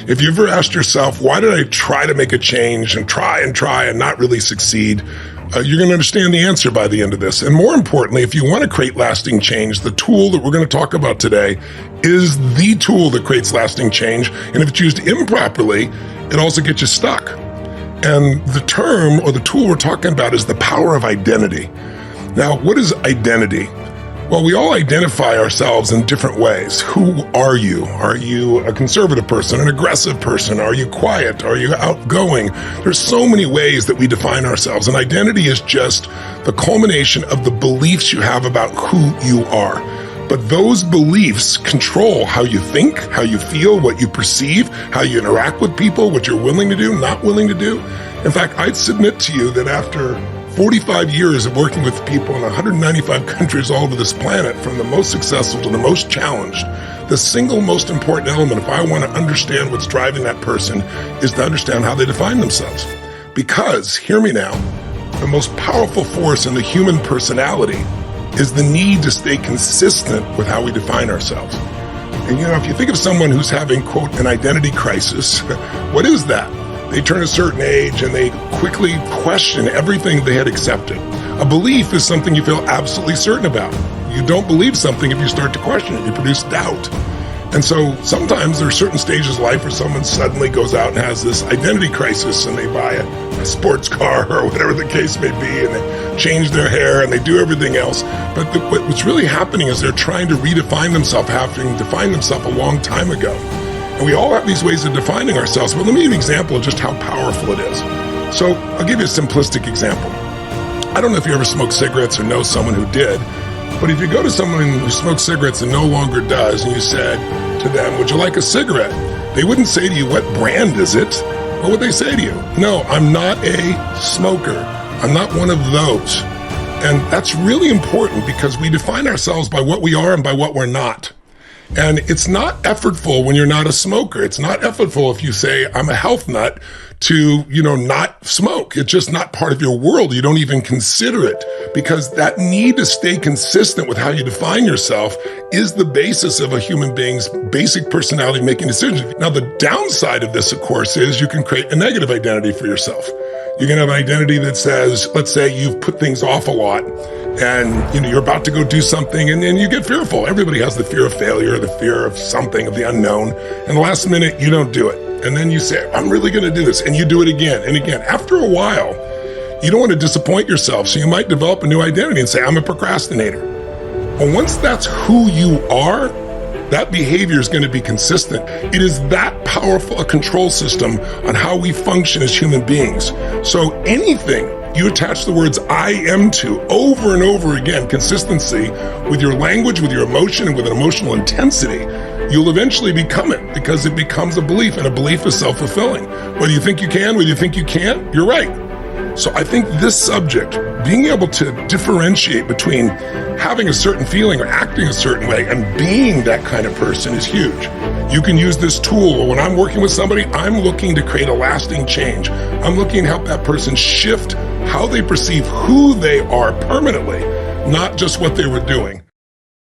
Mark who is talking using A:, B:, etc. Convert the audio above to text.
A: If you ever asked yourself, why did I try to make a change and try and not really succeed? You're going to understand the answer by the end of this. And more importantly, if you want to create lasting change, the tool that we're going to talk about today is the tool that creates lasting change. And if it's used improperly, it also gets you stuck. And the term or the tool we're talking about is the power of identity. Now, what is identity? Well, we all identify ourselves in different ways. Who are you? Are you a conservative person, an aggressive person? Are you quiet? Are you outgoing? There's so many ways that we define ourselves, and identity is just the culmination of the beliefs you have about who you are. But those beliefs control how you think, how you feel, what you perceive, how you interact with people, what you're willing to do, not willing to do. In fact, I'd submit to you that after 45 years of working with people in 195 countries all over this planet, from the most successful to the most challenged, the single most important element, if I want to understand what's driving that person, is to understand how they define themselves. Because, hear me now, the most powerful force in the human personality is the need to stay consistent with how we define ourselves. And if you think of someone who's having, quote, an identity crisis, what is that? They turn a certain age and they quickly question everything they had accepted. A belief is something you feel absolutely certain about. You don't believe something if you start to question it. You produce doubt. And so sometimes there are certain stages of life where someone suddenly goes out and has this identity crisis and they buy a sports car or whatever the case may be, and they change their hair and they do everything else. But what's really happening is they're trying to redefine themselves, having defined themselves a long time ago. And we all have these ways of defining ourselves, but let me give you an example of just how powerful it is. So I'll give you a simplistic example. I don't know if you ever smoked cigarettes or know someone who did, but if you go to someone who smokes cigarettes and no longer does, and you said to them, would you like a cigarette? They wouldn't say to you, what brand is it? What would they say to you? No, I'm not a smoker. I'm not one of those. And that's really important because we define ourselves by what we are and by what we're not. And it's not effortful when you're not a smoker. It's not effortful if you say, I'm a health nut, to, not smoke. It's just not part of your world. You don't even consider it, because that need to stay consistent with how you define yourself is the basis of a human being's basic personality making decisions. Now, the downside of this, of course, is you can create a negative identity for yourself. You can have an identity that says, let's say you've put things off a lot, and you're about to go do something, and then you get fearful. Everybody has the fear of failure, the fear of something, of the unknown. And the last minute, you don't do it. And then you say, I'm really going to do this. And you do it again and again. After a while, you don't want to disappoint yourself. So you might develop a new identity and say, I'm a procrastinator. Well, once that's who you are, that behavior is going to be consistent. It is that powerful a control system on how we function as human beings. So anything you attach the words I am to over and over again, consistency with your language, with your emotion, and with an emotional intensity, you'll eventually become it, because it becomes a belief, and a belief is self-fulfilling. Whether you think you can, whether you think you can't, you're right. So I think this subject, being able to differentiate between having a certain feeling or acting a certain way and being that kind of person is huge. You can use this tool. When I'm working with somebody, I'm looking to create a lasting change. I'm looking to help that person shift how they perceive who they are permanently, not just what they were doing.